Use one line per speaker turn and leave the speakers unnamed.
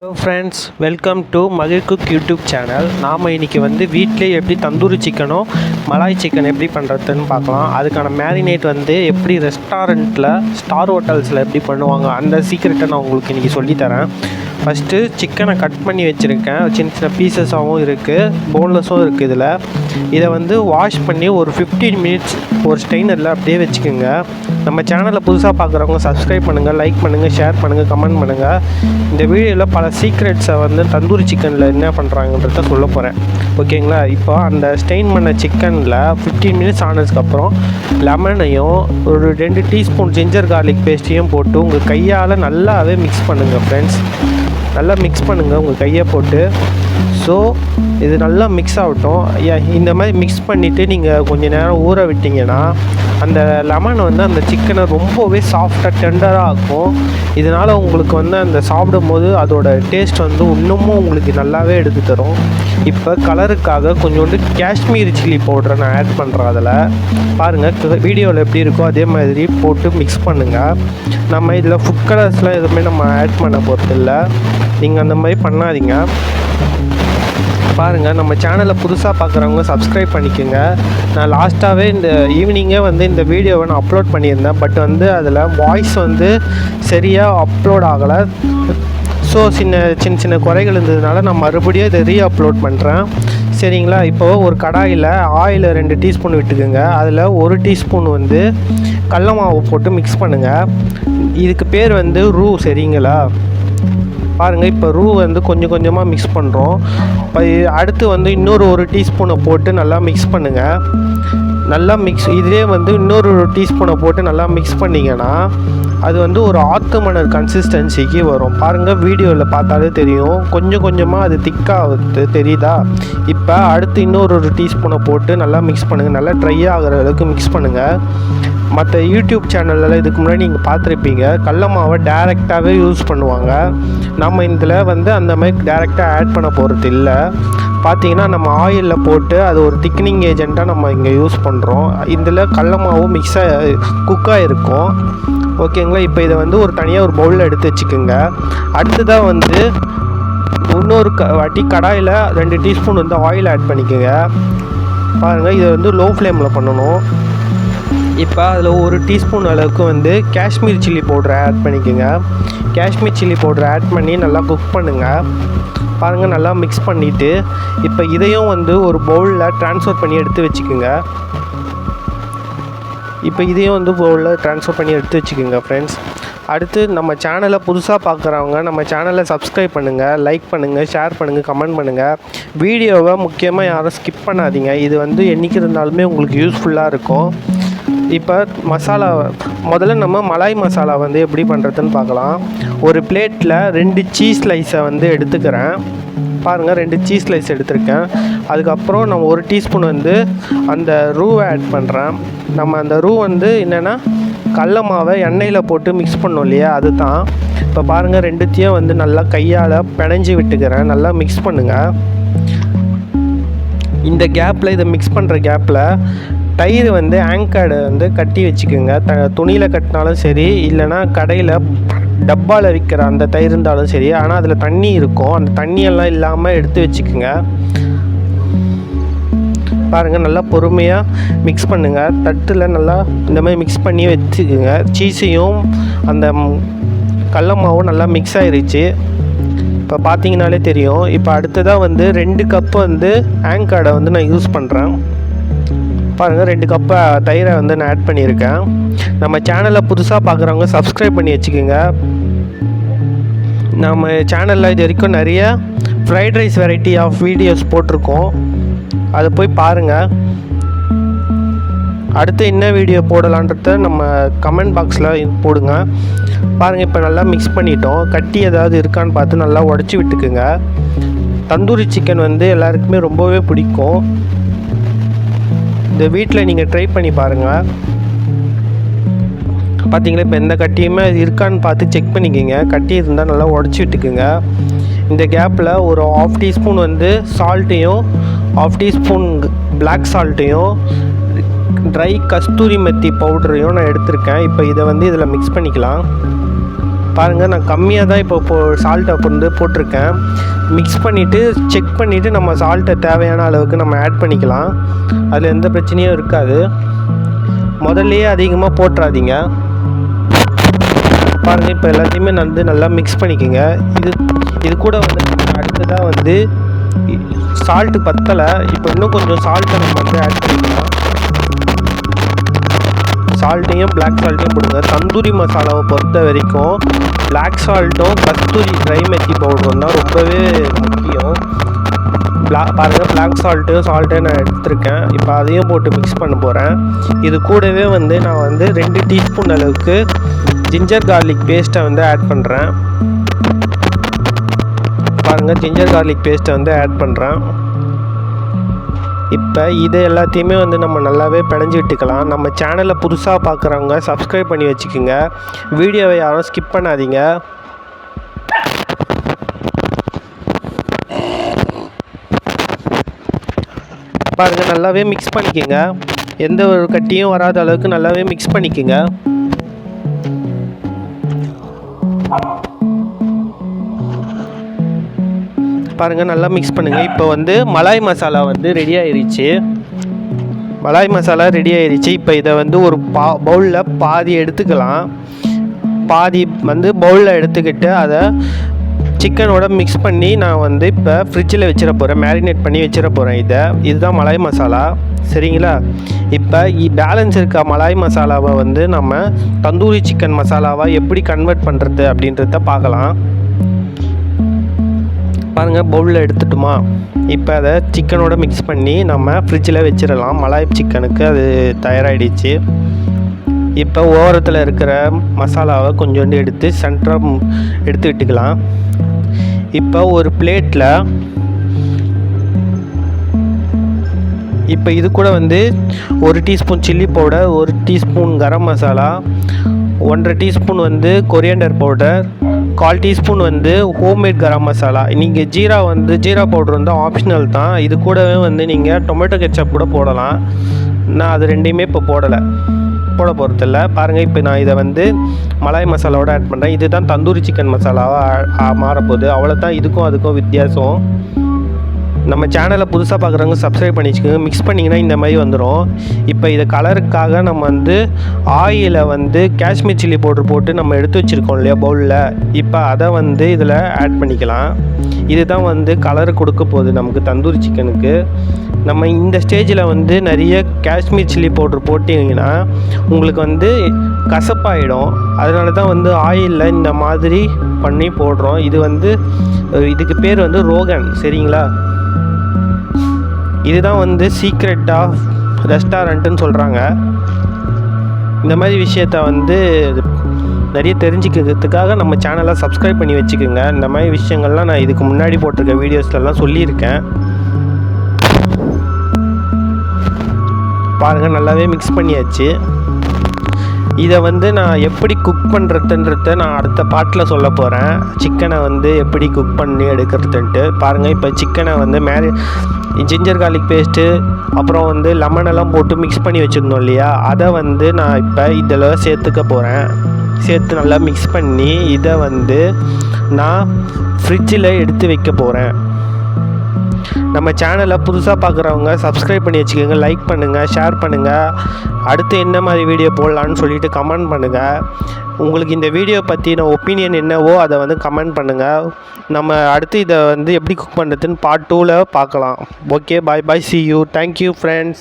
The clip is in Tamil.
ஹலோ ஃப்ரெண்ட்ஸ், வெல்கம் டு மகிழ் குக் யூடியூப் சேனல். நாம் இன்றைக்கி வீட்டிலே எப்படி தந்தூரி சிக்கனோ மலாய் சிக்கன் எப்படி பண்ணுறதுன்னு பார்க்கலாம். அதுக்கான மேரினேட் எப்படி ரெஸ்டாரண்ட்டில் ஸ்டார் ஹோட்டல்ஸில் எப்படி பண்ணுவாங்க அந்த சீக்ரெட்டை நான் உங்களுக்கு இன்றைக்கி சொல்லித்தரேன். ஃபஸ்ட்டு சிக்கனை கட் பண்ணி வச்சுருக்கேன். சின்ன சின்ன பீசஸாகவும் இருக்குது, போன்லெஸ்ஸும் இருக்குது. இதை வாஷ் பண்ணி ஒரு 15 மினிட்ஸ் ஒரு ஸ்ட்ரெயினரில் அப்படியே வச்சுக்கோங்க. நம்ம சேனலை புதுசாக பார்க்குறவங்க சப்ஸ்கிரைப் பண்ணுங்கள், லைக் பண்ணுங்கள், ஷேர் பண்ணுங்கள், கமெண்ட் பண்ணுங்கள். இந்த வீடியோவில் பல சீக்ரெட்ஸை தந்தூரி சிக்கனில் என்ன பண்ணுறாங்கன்றத சொல்ல போகிறேன். ஓகேங்களா? இப்போ அந்த ஸ்டெயின் பண்ண சிக்கனில் 15 மினிட்ஸ் ஆனதுக்கப்புறம் லெமனையும் ஒரு 2 டீஸ்பூன் ஜிஞ்சர் கார்லிக் பேஸ்ட்டையும் போட்டு உங்கள் கையால் நல்லாவே மிக்ஸ் பண்ணுங்கள் ஃப்ரெண்ட்ஸ். நல்லா மிக்ஸ் பண்ணுங்கள் உங்கள் கையை போட்டு. ஸோ இது நல்லா மிக்ஸ் ஆகட்டும். இந்த மாதிரி மிக்ஸ் பண்ணிவிட்டு நீங்கள் கொஞ்சம் நேரம் ஊற விட்டிங்கன்னா அந்த லெமன் அந்த சிக்கனை ரொம்பவே சாஃப்டாக டெண்டராக ஆக்கும். இதனால் உங்களுக்கு அந்த சாப்பிடும் போது அதோட டேஸ்ட் இன்னமும் உங்களுக்கு நல்லாவே எடுத்து தரும். இப்போ கலருக்காக கொஞ்சோண்டு காஷ்மீரி சில்லி பவுடரை நான் ஆட் பண்ணுறேன். அதில் பாருங்கள், வீடியோவில் எப்படி இருக்கோ அதே மாதிரி போட்டு மிக்ஸ் பண்ணுங்கள். நம்ம இதில் ஃபுட் கலர்ஸ்லாம் எதுவுமே நம்ம ஆட் பண்ண போகிறதில்ல. நீங்கள் அந்த மாதிரி பண்ணாதீங்க. பாருங்கள், நம்ம சேனலை புதுசாக பார்க்குறவங்க சப்ஸ்கிரைப் பண்ணிக்கோங்க. நான் லாஸ்ட்டாகவே இந்த ஈவினிங்கே இந்த வீடியோவை நான் அப்லோட் பண்ணியிருந்தேன். பட் அதில் வாய்ஸ் சரியாக அப்லோட் ஆகலை. ஸோ சின்ன சின்ன குறைகள் இருந்ததுனால நான் மறுபடியும் இதை அப்லோட் பண்ணுறேன். சரிங்களா? இப்போது ஒரு கடாயில் ஆயில் 2 டீஸ்பூன் விட்டுக்குங்க. அதில் 1 டீஸ்பூன் கடல மாவு போட்டு மிக்ஸ் பண்ணுங்கள். இதுக்கு பேர் ரூ. சரிங்களா? பாருங்கள், இப்போ ரூ கொஞ்சம் கொஞ்சமாக மிக்ஸ் பண்ணுறோம். இப்போ அடுத்து இன்னொரு 1 டீஸ்பூனை போட்டு நல்லா மிக்ஸ் பண்ணுங்கள். நல்லா மிக்ஸ் இதிலே இன்னொரு டீஸ்பூனை போட்டு நல்லா மிக்ஸ் பண்ணிங்கன்னா அது ஒரு ஆத்து மணல் கன்சிஸ்டன்சிக்கு வரும். பாருங்கள், வீடியோவில் பார்த்தாலே தெரியும். கொஞ்சம் கொஞ்சமாக அது திக்காக தெரியுதா? இப்போ அடுத்து இன்னொரு 1 டீஸ்பூனை போட்டு நல்லா மிக்ஸ் பண்ணுங்கள். நல்லா ட்ரை ஆகிற அளவுக்கு மிக்ஸ் பண்ணுங்கள். மற்ற யூடியூப் சேனலில் இதுக்கு முன்னாடி நீங்கள் பார்த்துருப்பீங்க, கடல மாவை டேரெக்டாகவே யூஸ் பண்ணுவாங்க. நம்ம இதில் அந்த மாதிரி டேரெக்டாக ஆட் பண்ண போகிறது இல்லை. பார்த்தீங்கன்னா நம்ம ஆயிலில் போட்டு அது ஒரு திக்னிங் ஏஜெண்ட்டாக நம்ம இங்கே யூஸ் பண்ணுறோம். இதில் கடல மாவும் மிக்ஸாக குக்காக இருக்கும். ஓகேங்களா? இப்போ இதை ஒரு தனியாக ஒரு பவுலில் எடுத்து வச்சுக்கோங்க. அடுத்ததாக இன்னொரு வாட்டி கடாயில் 2 டீஸ்பூன் ஆயில் ஆட் பண்ணிக்கோங்க. பாருங்கள், இதை லோ ஃப்ளேமில் பண்ணணும். இப்போ அதில் 1 டீஸ்பூன் அளவுக்கு காஷ்மீர் சில்லி பவுடரை ஆட் பண்ணிக்கோங்க. காஷ்மீர் சில்லி பவுடரை ஆட் பண்ணி நல்லா குக் பண்ணுங்கள். பாருங்கள், நல்லா மிக்ஸ் பண்ணிவிட்டு இப்போ இதையும் ஒரு பவுலில் ட்ரான்ஸ்ஃபர் பண்ணி எடுத்து வச்சுக்கோங்க. இப்போ இதையும் பவுலில் ட்ரான்ஸ்ஃபர் பண்ணி எடுத்து வச்சுக்கோங்க ஃப்ரெண்ட்ஸ். அடுத்து நம்ம சேனலை புதுசாக பார்க்குறவங்க நம்ம சேனலை சப்ஸ்கிரைப் பண்ணுங்கள், லைக் பண்ணுங்கள், ஷேர் பண்ணுங்கள், கமெண்ட் பண்ணுங்கள். வீடியோவை முக்கியமாக யாரும் ஸ்கிப் பண்ணாதீங்க. இது என்றைக்கு இருந்தாலுமே உங்களுக்கு யூஸ்ஃபுல்லாக இருக்கும். இப்போ மசாலா முதல்ல நம்ம மலாய் மசாலா எப்படி பண்ணுறதுன்னு பார்க்கலாம். ஒரு பிளேட்டில் 2 சீஸ் ஸ்லைஸை எடுத்துக்கிறேன். பாருங்கள், 2 சீஸ் ஸ்லைஸ் எடுத்திருக்கேன். அதுக்கப்புறம் நான் 1 டீஸ்பூன் அந்த ரூவை ஆட் பண்ணுறேன். நம்ம அந்த ரூ என்னென்னா கடல மாவை எண்ணெயில் போட்டு மிக்ஸ் பண்ணோம் இல்லையா, அதுதான். இப்போ பாருங்கள், 2த்தையும் நல்லா கையால் பிணைஞ்சி விட்டுக்கிறேன். நல்லா மிக்ஸ் பண்ணுங்கள். இந்த கேப்பில் இதை மிக்ஸ் பண்ணுற கேப்பில் தயிர் ஆங்கர்டு கட்டி வச்சுக்கோங்க. துணியில் கட்டினாலும் சரி, இல்லைனா கடையில் டப்பாவில் விற்கிற அந்த தயிர் இருந்தாலும் சரி. ஆனால் அதில் தண்ணி இருக்கும், அந்த தண்ணியெல்லாம் இல்லாமல் எடுத்து வச்சுக்கோங்க. பாருங்கள், நல்லா பொறுமையாக மிக்ஸ் பண்ணுங்கள். தட்டில் நல்லா இந்த மாதிரி மிக்ஸ் பண்ணி வச்சுக்கோங்க. சீஸையும் அந்த கடல மாவும் நல்லா மிக்ஸ் ஆகிருச்சு. இப்போ பார்த்தீங்கனாலே தெரியும். இப்போ அடுத்ததாக 2 கப்பு ஆங்கர்டை நான் யூஸ் பண்ணுறேன். பாருங்கள், 2 கப்பு தயிரை நான் ஆட் பண்ணியிருக்கேன். நம்ம சேனலை புதுசாக பார்க்குறவங்க சப்ஸ்கிரைப் பண்ணி வச்சுக்கோங்க. நம்ம சேனலில் இது வரைக்கும் நிறைய fried rice variety of videos போட்டிருக்கோம். அதை போய் பாருங்கள். அடுத்து என்ன வீடியோ போடலான்றத நம்ம கமெண்ட் பாக்ஸில் போடுங்க. பாருங்கள், இப்போ நல்லா மிக்ஸ் பண்ணிட்டோம். கட்டி ஏதாவது இருக்கான்னு பார்த்து நல்லா உடச்சி விட்டுக்குங்க. தந்தூரி சிக்கன் எல்லாருக்குமே ரொம்பவே பிடிக்கும். இந்த வீட்டில் நீங்கள் ட்ரை பண்ணி பாருங்கள். பார்த்தீங்களா, இப்போ எந்த கட்டியுமே இருக்கான்னு பார்த்து செக் பண்ணிக்கோங்க. கட்டி இருந்தால் நல்லா உடச்சி விட்டுக்குங்க. இந்த கேப்பில் ஒரு 1/2 டீஸ்பூன் சால்ட்டையும் 1/2 டீஸ்பூன் பிளாக் சால்ட்டையும் ட்ரை கஸ்தூரி மெத்தி பவுடரையும் நான் எடுத்திருக்கேன். இப்போ இதை இதில் மிக்ஸ் பண்ணிக்கலாம். பாருங்கள், நான் கம்மியாக தான் இப்போ சால்ட்டை வந்து போட்டிருக்கேன். மிக்ஸ் பண்ணிவிட்டு செக் பண்ணிவிட்டு நம்ம சால்ட்டை தேவையான அளவுக்கு நம்ம ஆட் பண்ணிக்கலாம். அதில் எந்த பிரச்சனையும் இருக்காது. முதல்லையே அதிகமாக போட்டுறாதீங்க. பாருங்கள், இப்போ எல்லாத்தையுமே வந்து நல்லா மிக்ஸ் பண்ணிக்கோங்க. இது கூட வந்து அடுத்ததாக வந்து சால்ட்டு பத்தலை. இப்போ இன்னும் கொஞ்சம் சால்ட்டை நம்ம வந்து ஆட் பண்ணிக்கலாம். சால்ட்டையும் பிளாக் சால்ட்டையும் போடுங்க. தந்தூரி மசாலாவை பொறுத்த வரைக்கும் பிளாக் சால்ட்டும் கஸ்தூரி ட்ரை மெத்தி பவுடரும் தான் ரொம்பவே முக்கியம். பாருங்கள், பிளாக் சால்ட்டை நான் எடுத்திருக்கேன். இப்போ அதையும் போட்டு மிக்ஸ் பண்ண போகிறேன். இது கூடவே வந்து நான் வந்து 2 டீஸ்பூன் அளவுக்கு ஜிஞ்சர் கார்லிக் பேஸ்ட்டை வந்து ஆட் பண்ணுறேன். பாருங்கள், ஜிஞ்சர் கார்லிக் பேஸ்ட்டை வந்து ஆட் பண்ணுறேன். இப்போ இது எல்லாத்தையுமே வந்து நம்ம நல்லாவே பிணைஞ்சி விட்டுக்கலாம். நம்ம சேனலை புதுசாக பார்க்குறவங்க சப்ஸ்கிரைப் பண்ணி வச்சுக்கோங்க. வீடியோவை யாரும் ஸ்கிப் பண்ணாதீங்க. பாருங்கள், நல்லாவே மிக்ஸ் பண்ணிக்கோங்க. எந்த ஒரு கட்டியும் வராத அளவுக்கு நல்லாவே மிக்ஸ் பண்ணிக்கோங்க. பாருங்கள், நல்லா மிக்ஸ் பண்ணுங்கள். இப்போ வந்து மலாய் மசாலா வந்து ரெடி ஆயிடுச்சு. இப்போ இதை வந்து ஒரு பவுலில் பாதி எடுத்துக்கலாம். பாதி வந்து பவுலில் எடுத்துக்கிட்டு அதை சிக்கனோட மிக்ஸ் பண்ணி நான் வந்து இப்போ ஃப்ரிட்ஜில் வச்சிட போகிறேன். மேரினேட் பண்ணி வச்சிட போகிறேன். இதுதான் மலாய் மசாலா. சரிங்களா? இப்போ பேலன்ஸ் இருக்க மலாய் மசாலாவை வந்து நம்ம தந்தூரி சிக்கன் மசாலாவாக எப்படி கன்வெர்ட் பண்ணுறது அப்படின்றத பார்க்கலாம். பாருங்கள், பவுலில் எடுத்துட்டுமா. இப்போ அதை சிக்கனோட மிக்ஸ் பண்ணி நம்ம ஃப்ரிட்ஜில் வச்சிடலாம். மலாய் சிக்கனுக்கு அது தயாராகிடுச்சு. இப்போ ஓரத்தில் இருக்கிற மசாலாவை கொஞ்சோண்டு எடுத்து சென்டராக எடுத்து விட்டுக்கலாம். இப்போ ஒரு பிளேட்டில் இப்போ இது கூட வந்து 1 teaspoon chilli powder, 1 teaspoon garam masala, 1.5 teaspoon வந்து கொரியாண்டர் பவுடர், 1/4 டீஸ்பூன் வந்து ஹோம்மேட் கரம் மசாலா. நீங்கள் ஜீரா பவுடர் வந்து ஆப்ஷனல் தான். இது கூடவே வந்து நீங்கள் டொமேட்டோ கெச்சப் கூட போடலாம். நான் அது ரெண்டையுமே இப்போ போட போகிறதில்ல. பாருங்கள், இப்போ நான் இதை வந்து மலாய் மசாலாவோட ஆட் பண்ணுறேன். இதுதான் தந்தூரி சிக்கன் மசாலாவாக மாறப்போகுது. அவ்வளோதான் இதுக்கும் அதுக்கும் வித்தியாசம். நம்ம சேனலை புதுசாக பார்க்குறவங்க சப்ஸ்கிரைப் பண்ணி வச்சுக்கோங்க. மிக்ஸ் பண்ணிங்கன்னா இந்த மாதிரி வந்துடும். இப்போ இதை கலருக்காக நம்ம வந்து ஆயிலை வந்து காஷ்மீர் சில்லி பவுடர் போட்டு நம்ம எடுத்து வச்சுருக்கோம் இல்லையா பவுலில். இப்போ அதை வந்து இதில் ஆட் பண்ணிக்கலாம். இதுதான் வந்து கலரு கொடுக்க போகுது நமக்கு தந்தூரி சிக்கனுக்கு. நம்ம இந்த ஸ்டேஜில் வந்து நிறைய காஷ்மீர் சில்லி பவுடர் போட்டிங்கன்னா உங்களுக்கு வந்து கசப்பாயிடும். அதனால தான் வந்து ஆயிலில் இந்த மாதிரி பண்ணி போடுறோம். இதுக்கு பேர் வந்து ரோகன். சரிங்களா? இதுதான் வந்து சீக்ரெட் ஆஃப் ரெஸ்டாரண்ட்டுன்னு சொல்கிறாங்க. இந்த மாதிரி விஷயத்த வந்து நிறைய தெரிஞ்சுக்கிறதுக்காக நம்ம சேனலை சப்ஸ்கிரைப் பண்ணி வச்சுக்கோங்க. இந்த மாதிரி விஷயங்கள்லாம் நான் இதுக்கு முன்னாடி போட்டிருக்க வீடியோஸ்லாம் சொல்லியிருக்கேன். பாருங்கள், நல்லாவே மிக்ஸ் பண்ணியாச்சு. இதை வந்து நான் எப்படி குக் பண்ணுறதுன்றத நான் அடுத்த பாட்டில் சொல்ல போகிறேன். சிக்கனை வந்து எப்படி குக் பண்ணி எடுக்கிறதுன்ட்டு. பாருங்கள், இப்போ சிக்கனை வந்து ஜிஞ்சர் கார்லிக் பேஸ்ட்டு அப்புறம் வந்து லெமனெல்லாம் போட்டு மிக்ஸ் பண்ணி வச்சுருந்தோம் இல்லையா, அதை வந்து நான் இப்போ இதில் சேர்த்து நல்லா மிக்ஸ் பண்ணி இதை வந்து நான் ஃப்ரிட்ஜில் எடுத்து வைக்க போகிறேன். நம்ம சேனலை புதுசாக பார்க்குறவங்க சப்ஸ்கிரைப் பண்ணி வச்சுக்கோங்க. லைக் பண்ணுங்கள், ஷேர் பண்ணுங்கள். அடுத்து என்ன மாதிரி வீடியோ போடலான்னு சொல்லிவிட்டு கமெண்ட் பண்ணுங்கள். உங்களுக்கு இந்த வீடியோ பற்றின ஒப்பீனியன் என்னவோ அதை வந்து கமெண்ட் பண்ணுங்கள். நம்ம அடுத்து இதை வந்து எப்படி குக் பண்ணுறதுன்னு பார்ட் 2ல் பார்க்கலாம். Okay, bye, see you. Thank you, friends.